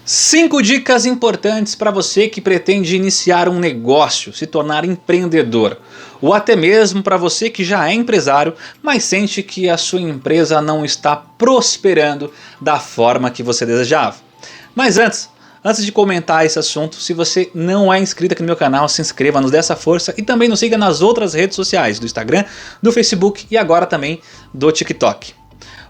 5 dicas importantes para você que pretende iniciar um negócio, se tornar empreendedor. Ou até mesmo para você que já é empresário, mas sente que a sua empresa não está prosperando da forma que você desejava. Mas antes de comentar esse assunto, se você não é inscrito aqui no meu canal, se inscreva, nos dê essa força e também nos siga nas outras redes sociais, do Instagram, do Facebook e agora também do TikTok.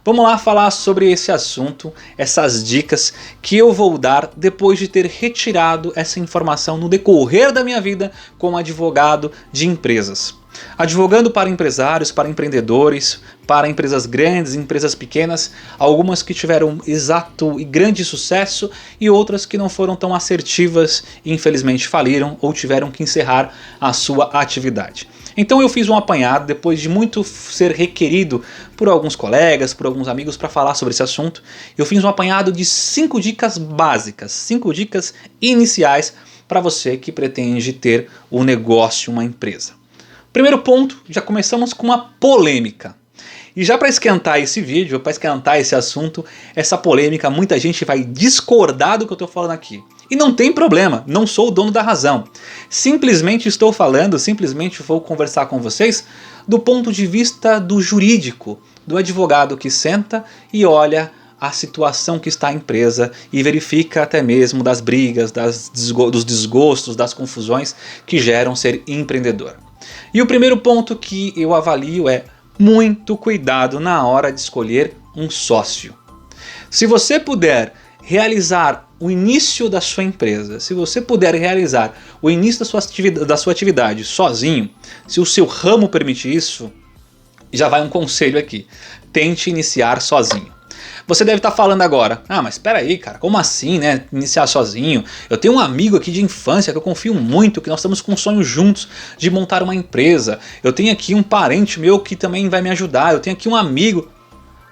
Vamos lá falar sobre esse assunto, essas dicas que eu vou dar depois de ter retirado essa informação no decorrer da minha vida como advogado de empresas. Advogando para empresários, para empreendedores, para empresas grandes, empresas pequenas, algumas que tiveram exato e grande sucesso e outras que não foram tão assertivas e infelizmente faliram ou tiveram que encerrar a sua atividade. Então eu fiz um apanhado depois de muito ser requerido por alguns colegas, por alguns amigos para falar sobre esse assunto. Eu fiz um apanhado de 5 dicas básicas, 5 dicas iniciais para você que pretende ter um negócio, uma empresa. Primeiro ponto, já começamos com uma polêmica. E já para esquentar esse vídeo, para esquentar esse assunto, essa polêmica, muita gente vai discordar do que eu estou falando aqui. E não tem problema, não sou o dono da razão. Simplesmente estou falando, simplesmente vou conversar com vocês do ponto de vista do jurídico, do advogado que senta e olha a situação que está a empresa e verifica até mesmo das brigas, dos desgostos, das confusões que geram ser empreendedor. E o primeiro ponto que eu avalio é muito cuidado na hora de escolher um sócio. Se você puder realizar o início da sua empresa, se você puder realizar o início da sua atividade sozinho, se o seu ramo permitir isso, já vai um conselho aqui, tente iniciar sozinho. Você deve estar falando agora, mas espera aí cara, como assim né, iniciar sozinho? Eu tenho um amigo aqui de infância que eu confio muito, que nós estamos com um sonho juntos de montar uma empresa. Eu tenho aqui um parente meu que também vai me ajudar, eu tenho aqui um amigo.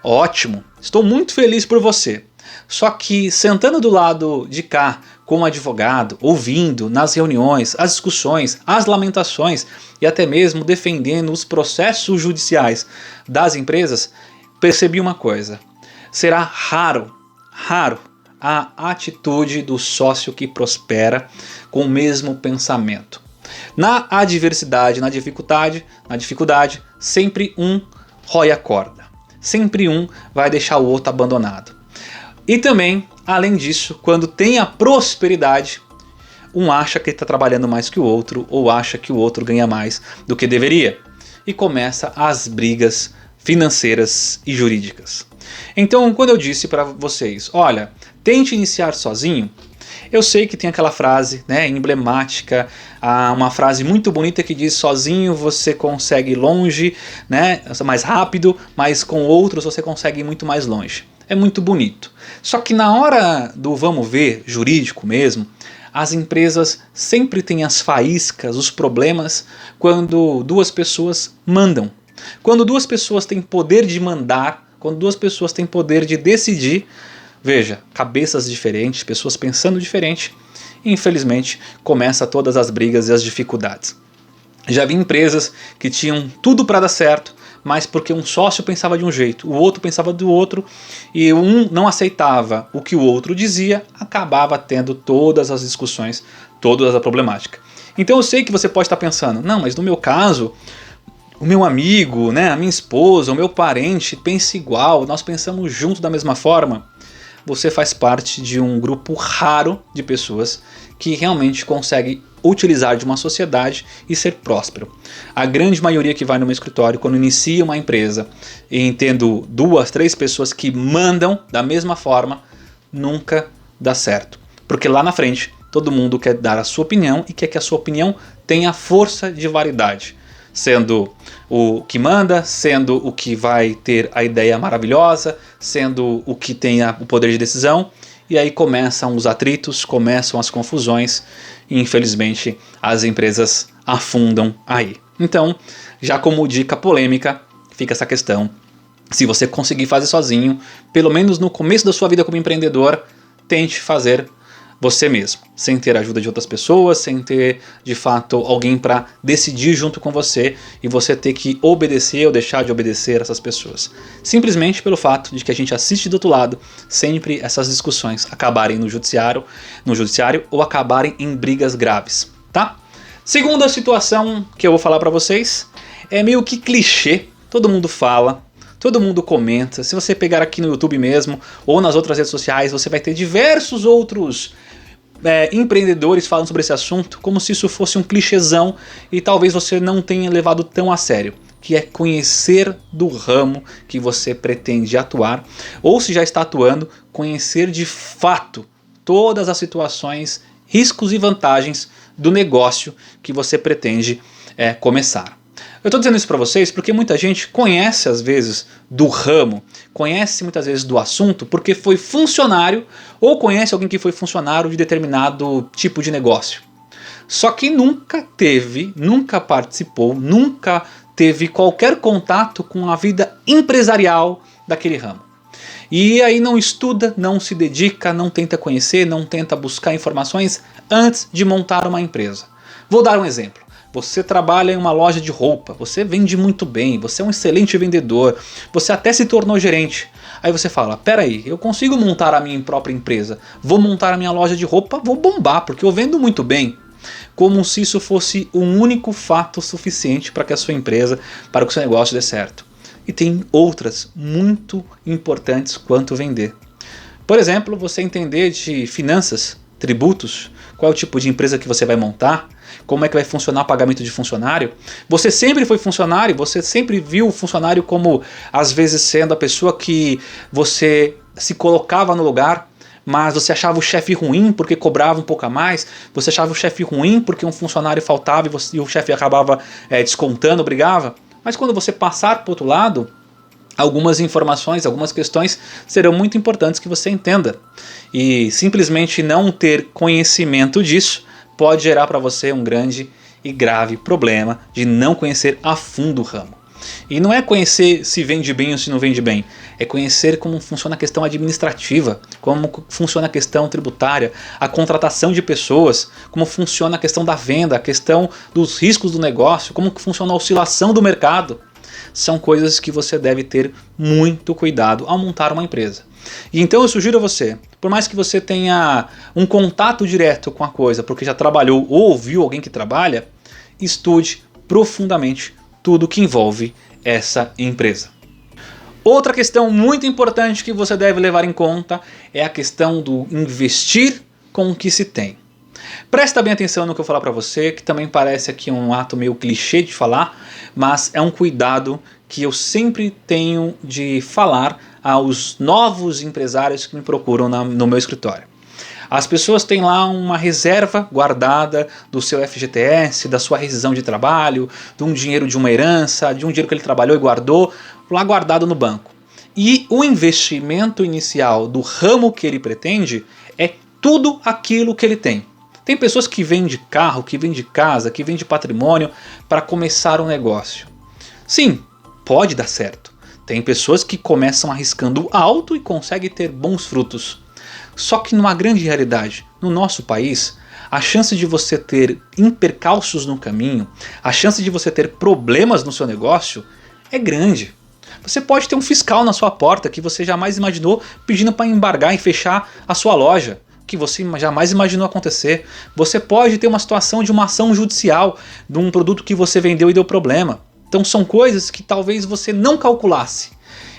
Ótimo, estou muito feliz por você. Só que sentando do lado de cá como advogado, ouvindo nas reuniões, as discussões, as lamentações e até mesmo defendendo os processos judiciais das empresas, percebi uma coisa. Será raro a atitude do sócio que prospera com o mesmo pensamento. Na adversidade, na dificuldade, sempre um rói a corda. Sempre um vai deixar o outro abandonado. E também, além disso, quando tem a prosperidade, um acha que está trabalhando mais que o outro ou acha que o outro ganha mais do que deveria. E começa as brigas financeiras e jurídicas. Então, quando eu disse para vocês, olha, tente iniciar sozinho, eu sei que tem aquela frase né, emblemática, uma frase muito bonita que diz sozinho você consegue ir longe, né, mais rápido, mas com outros você consegue ir muito mais longe. É muito bonito. Só que na hora do vamos ver jurídico mesmo, as empresas sempre têm as faíscas, os problemas, quando duas pessoas mandam. Quando duas pessoas têm poder de mandar, quando duas pessoas têm poder de decidir, veja, cabeças diferentes, pessoas pensando diferente, e infelizmente começa todas as brigas e as dificuldades. Já vi empresas que tinham tudo para dar certo, mas porque um sócio pensava de um jeito, o outro pensava do outro, e um não aceitava o que o outro dizia, acabava tendo todas as discussões, toda a problemática. Então eu sei que você pode estar pensando, não, mas no meu caso, o meu amigo, né, a minha esposa, o meu parente pensa igual, nós pensamos juntos da mesma forma. Você faz parte de um grupo raro de pessoas que realmente consegue utilizar de uma sociedade e ser próspero. A grande maioria que vai no meu escritório, quando inicia uma empresa e tendo 2, 3 pessoas que mandam da mesma forma, nunca dá certo. Porque lá na frente, todo mundo quer dar a sua opinião e quer que a sua opinião tenha força de validade. Sendo o que manda, sendo o que vai ter a ideia maravilhosa, sendo o que tem o poder de decisão, e aí começam os atritos, começam as confusões, e infelizmente as empresas afundam aí. Então, já como dica polêmica, fica essa questão, se você conseguir fazer sozinho, pelo menos no começo da sua vida como empreendedor, tente fazer você mesmo, sem ter a ajuda de outras pessoas, sem ter de fato alguém para decidir junto com você e você ter que obedecer ou deixar de obedecer essas pessoas. Simplesmente pelo fato de que a gente assiste do outro lado sempre essas discussões acabarem no judiciário ou acabarem em brigas graves, tá? Segunda situação que eu vou falar para vocês é meio que clichê, todo mundo fala, todo mundo comenta. Se você pegar aqui no YouTube mesmo ou nas outras redes sociais, você vai ter diversos outros empreendedores falando sobre esse assunto, como se isso fosse um clichêzão e talvez você não tenha levado tão a sério, que é conhecer do ramo que você pretende atuar, ou se já está atuando, conhecer de fato todas as situações, riscos e vantagens do negócio que você pretende começar. Eu estou dizendo isso para vocês porque muita gente conhece às vezes do ramo, conhece muitas vezes do assunto porque foi funcionário ou conhece alguém que foi funcionário de determinado tipo de negócio. Só que nunca teve, nunca participou, nunca teve qualquer contato com a vida empresarial daquele ramo. E aí não estuda, não se dedica, não tenta conhecer, não tenta buscar informações antes de montar uma empresa. Vou dar um exemplo. Você trabalha em uma loja de roupa, você vende muito bem, você é um excelente vendedor, você até se tornou gerente. Aí você fala, peraí, eu consigo montar a minha própria empresa, vou montar a minha loja de roupa, vou bombar, porque eu vendo muito bem. Como se isso fosse um único fato suficiente para que a sua empresa, para que o seu negócio dê certo. E tem outras muito importantes quanto vender. Por exemplo, você entender de finanças, tributos, qual é o tipo de empresa que você vai montar, como é que vai funcionar o pagamento de funcionário. Você sempre foi funcionário, você sempre viu o funcionário como, às vezes, sendo a pessoa que você se colocava no lugar, mas você achava o chefe ruim porque cobrava um pouco a mais, você achava o chefe ruim porque um funcionário faltava e o chefe acabava descontando, brigava. Mas quando você passar para o outro lado, algumas informações, algumas questões serão muito importantes que você entenda. E simplesmente não ter conhecimento disso pode gerar para você um grande e grave problema de não conhecer a fundo o ramo. E não é conhecer se vende bem ou se não vende bem, é conhecer como funciona a questão administrativa, como funciona a questão tributária, a contratação de pessoas, como funciona a questão da venda, a questão dos riscos do negócio, como funciona a oscilação do mercado. São coisas que você deve ter muito cuidado ao montar uma empresa. E então eu sugiro a você, por mais que você tenha um contato direto com a coisa, porque já trabalhou ou ouviu alguém que trabalha, estude profundamente tudo que envolve essa empresa. Outra questão muito importante que você deve levar em conta é a questão do investir com o que se tem. Presta bem atenção no que eu falar para você, que também parece aqui um ato meio clichê de falar, mas é um cuidado que eu sempre tenho de falar aos novos empresários que me procuram no meu escritório. As pessoas têm lá uma reserva guardada do seu FGTS, da sua rescisão de trabalho, de um dinheiro de uma herança, de um dinheiro que ele trabalhou e guardou, lá guardado no banco. E o investimento inicial do ramo que ele pretende é tudo aquilo que ele tem. Tem pessoas que vendem carro, que vendem casa, que vendem patrimônio para começar um negócio. Sim, pode dar certo. Tem pessoas que começam arriscando alto e conseguem ter bons frutos. Só que numa grande realidade, no nosso país, a chance de você ter percalços no caminho, a chance de você ter problemas no seu negócio é grande. Você pode ter um fiscal na sua porta que você jamais imaginou pedindo para embargar e fechar a sua loja, que você jamais imaginou acontecer. Você pode ter uma situação de uma ação judicial de um produto que você vendeu e deu problema. Então são coisas que talvez você não calculasse.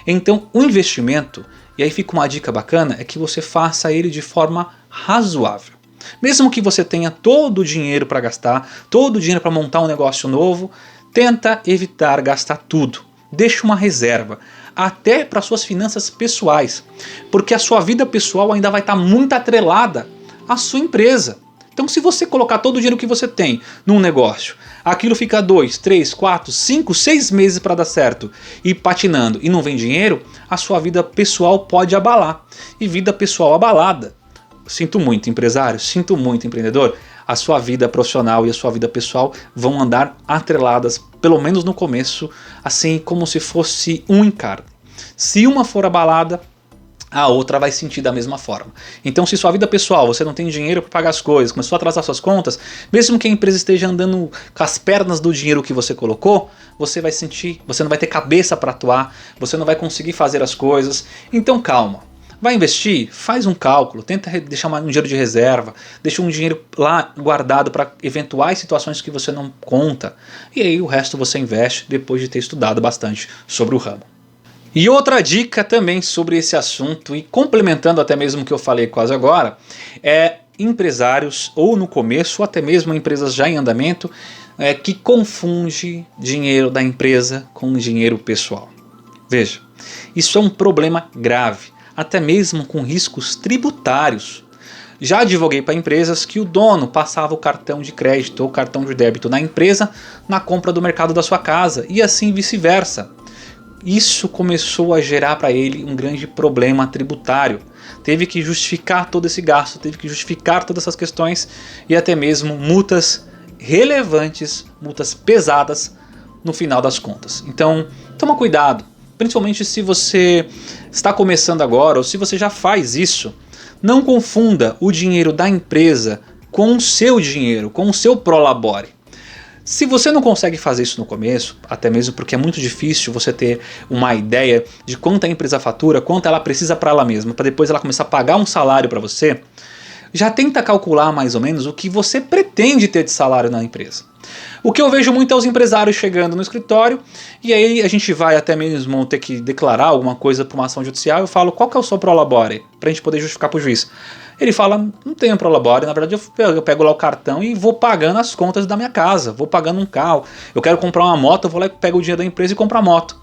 Então o investimento, e aí fica uma dica bacana, é que você faça ele de forma razoável. Mesmo que você tenha todo o dinheiro para gastar, todo o dinheiro para montar um negócio novo, tenta evitar gastar tudo. Deixe uma reserva, até para suas finanças pessoais, porque a sua vida pessoal ainda vai estar muito atrelada à sua empresa. Então se você colocar todo o dinheiro que você tem num negócio, aquilo fica 2, 3, 4, 5, 6 meses para dar certo e patinando e não vem dinheiro, a sua vida pessoal pode abalar. E vida pessoal abalada, sinto muito empresário, sinto muito empreendedor, a sua vida profissional e a sua vida pessoal vão andar atreladas, pelo menos no começo, assim como se fosse um encargo. Se uma for abalada, a outra vai sentir da mesma forma. Então, se sua vida pessoal, você não tem dinheiro para pagar as coisas, começou a atrasar suas contas, mesmo que a empresa esteja andando com as pernas do dinheiro que você colocou, você vai sentir, você não vai ter cabeça para atuar, você não vai conseguir fazer as coisas. Então calma, vai investir? Faz um cálculo, tenta deixar um dinheiro de reserva, deixa um dinheiro lá guardado para eventuais situações que você não conta, e aí o resto você investe depois de ter estudado bastante sobre o ramo. E outra dica também sobre esse assunto, e complementando até mesmo o que eu falei quase agora, é empresários, ou no começo, ou até mesmo empresas já em andamento, que confunde dinheiro da empresa com dinheiro pessoal. Veja, isso é um problema grave, até mesmo com riscos tributários. Já advoguei para empresas que o dono passava o cartão de crédito ou cartão de débito na empresa na compra do mercado da sua casa, e assim vice-versa. Isso começou a gerar para ele um grande problema tributário. Teve que justificar todo esse gasto, teve que justificar todas essas questões e até mesmo multas relevantes, multas pesadas no final das contas. Então, toma cuidado, principalmente se você está começando agora ou se você já faz isso. Não confunda o dinheiro da empresa com o seu dinheiro, com o seu prolabore. Se você não consegue fazer isso no começo, até mesmo porque é muito difícil você ter uma ideia de quanto a empresa fatura, quanto ela precisa para ela mesma, para depois ela começar a pagar um salário para você, já tenta calcular mais ou menos o que você pretende ter de salário na empresa. O que eu vejo muito é os empresários chegando no escritório e aí a gente vai até mesmo ter que declarar alguma coisa para uma ação judicial. Eu falo, qual que é o seu prolabore? Para a gente poder justificar para o juiz. Ele fala, não tenho prolabore, na verdade eu pego lá o cartão e vou pagando as contas da minha casa, vou pagando um carro. Eu quero comprar uma moto, eu vou lá e pego o dinheiro da empresa e compro a moto.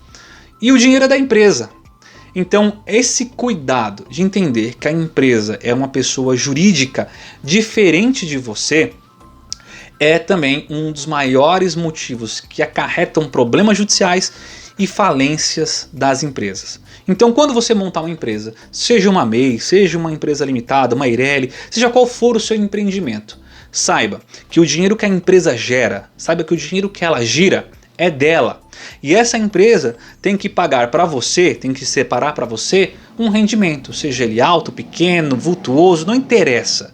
E o dinheiro é da empresa. Então esse cuidado de entender que a empresa é uma pessoa jurídica diferente de você é também um dos maiores motivos que acarretam problemas judiciais e falências das empresas. Então quando você montar uma empresa, seja uma MEI, seja uma empresa limitada, uma Eireli, seja qual for o seu empreendimento, saiba que o dinheiro que a empresa gera, saiba que o dinheiro que ela gira é dela. E essa empresa tem que pagar para você, tem que separar para você um rendimento, seja ele alto, pequeno, vultuoso, não interessa.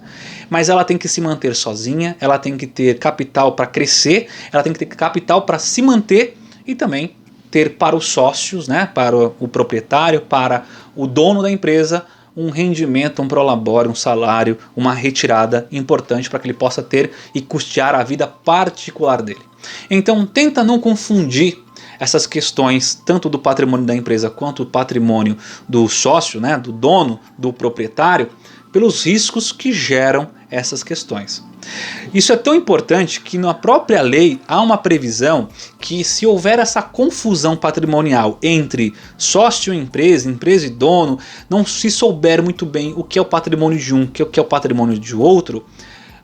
Mas ela tem que se manter sozinha, ela tem que ter capital para crescer, ela tem que ter capital para se manter e também ter para os sócios, né, para o proprietário, para o dono da empresa, um rendimento, um prolabore, um salário, uma retirada importante para que ele possa ter e custear a vida particular dele. Então tenta não confundir essas questões tanto do patrimônio da empresa quanto do patrimônio do sócio, né, do dono, do proprietário, pelos riscos que geram essas questões. Isso é tão importante que na própria lei há uma previsão que se houver essa confusão patrimonial entre sócio e empresa e dono, não se souber muito bem o que é o patrimônio de um, o que é o patrimônio de outro,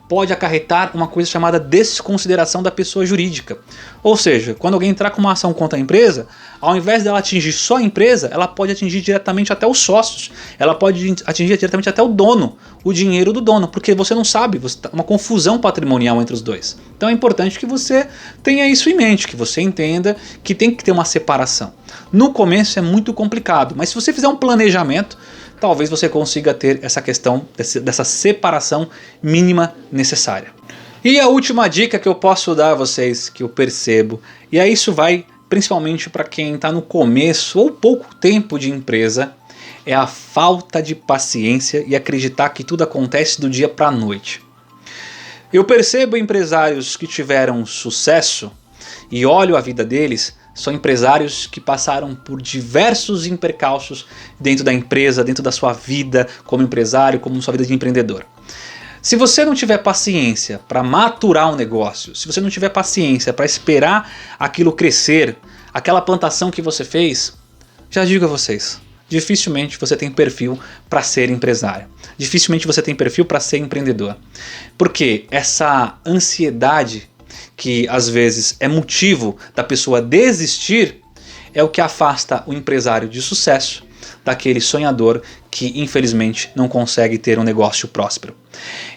pode acarretar uma coisa chamada desconsideração da pessoa jurídica. Ou seja, quando alguém entrar com uma ação contra a empresa, ao invés dela atingir só a empresa, ela pode atingir diretamente até os sócios, ela pode atingir diretamente até o dono, o dinheiro do dono, porque você não sabe, uma confusão patrimonial entre os dois. Então é importante que você tenha isso em mente, que você entenda que tem que ter uma separação. No começo é muito complicado, mas se você fizer um planejamento, talvez você consiga ter essa questão dessa separação mínima necessária. E a última dica que eu posso dar a vocês, que eu percebo, e aí isso vai principalmente para quem está no começo ou pouco tempo de empresa, é a falta de paciência e acreditar que tudo acontece do dia para a noite. Eu percebo empresários que tiveram sucesso e olho a vida deles, são empresários que passaram por diversos percalços dentro da empresa, dentro da sua vida como empresário, como sua vida de empreendedor. Se você não tiver paciência para maturar um negócio, se você não tiver paciência para esperar aquilo crescer, aquela plantação que você fez, já digo a vocês, dificilmente você tem perfil para ser empresário. Dificilmente você tem perfil para ser empreendedor. Porque essa ansiedade que às vezes é motivo da pessoa desistir, é o que afasta o empresário de sucesso daquele sonhador que infelizmente não consegue ter um negócio próspero.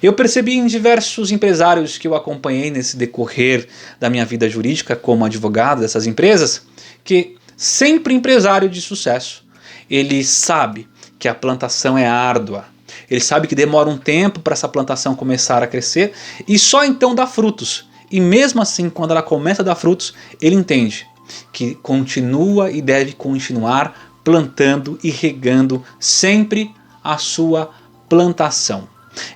Eu percebi em diversos empresários que eu acompanhei nesse decorrer da minha vida jurídica como advogado dessas empresas, que sempre empresário de sucesso, ele sabe que a plantação é árdua. Ele sabe que demora um tempo para essa plantação começar a crescer e só então dá frutos. E mesmo assim, quando ela começa a dar frutos, ele entende que continua e deve continuar plantando e regando sempre a sua plantação.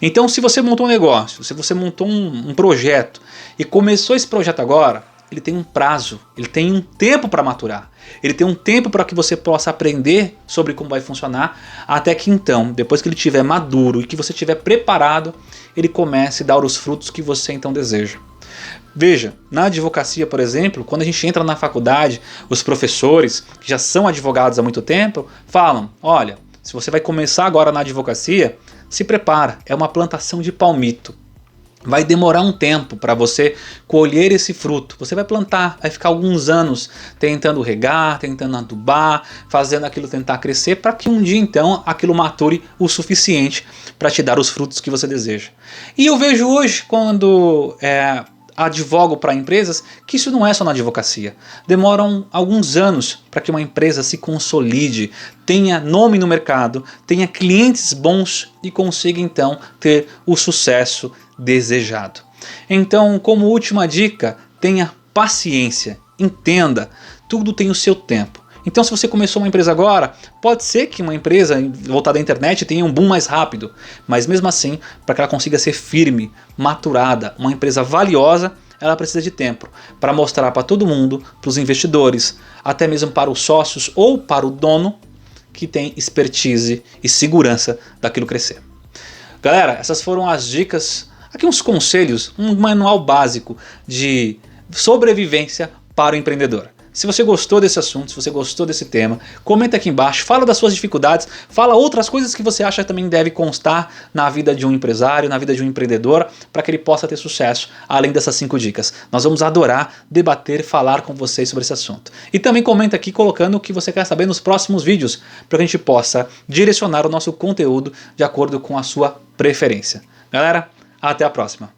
Então, se você montou um negócio, se você montou um projeto e começou esse projeto agora, ele tem um prazo, ele tem um tempo para maturar. Ele tem um tempo para que você possa aprender sobre como vai funcionar, até que então, depois que ele estiver maduro e que você estiver preparado, ele comece a dar os frutos que você então deseja. Veja, na advocacia, por exemplo, quando a gente entra na faculdade, os professores, que já são advogados há muito tempo, falam, olha, se você vai começar agora na advocacia, se prepara, é uma plantação de palmito. Vai demorar um tempo para você colher esse fruto. Você vai plantar, vai ficar alguns anos tentando regar, tentando adubar, fazendo aquilo tentar crescer, para que um dia então aquilo mature o suficiente para te dar os frutos que você deseja. E eu vejo hoje, quando advogo para empresas, que isso não é só na advocacia. Demoram alguns anos para que uma empresa se consolide, tenha nome no mercado, tenha clientes bons e consiga então ter o sucesso desejado. Então, como última dica, tenha paciência, entenda, tudo tem o seu tempo. Então, se você começou uma empresa agora, pode ser que uma empresa voltada à internet tenha um boom mais rápido, mas mesmo assim, para que ela consiga ser firme, maturada, uma empresa valiosa, ela precisa de tempo para mostrar para todo mundo, para os investidores, até mesmo para os sócios ou para o dono, que tem expertise e segurança daquilo crescer. Galera, essas foram as dicas, aqui uns conselhos, um manual básico de sobrevivência para o empreendedor. Se você gostou desse assunto, se você gostou desse tema, comenta aqui embaixo, fala das suas dificuldades, fala outras coisas que você acha que também deve constar na vida de um empresário, na vida de um empreendedor, para que ele possa ter sucesso, além dessas 5 dicas. Nós vamos adorar debater e falar com vocês sobre esse assunto. E também comenta aqui colocando o que você quer saber nos próximos vídeos, para que a gente possa direcionar o nosso conteúdo de acordo com a sua preferência. Galera, até a próxima!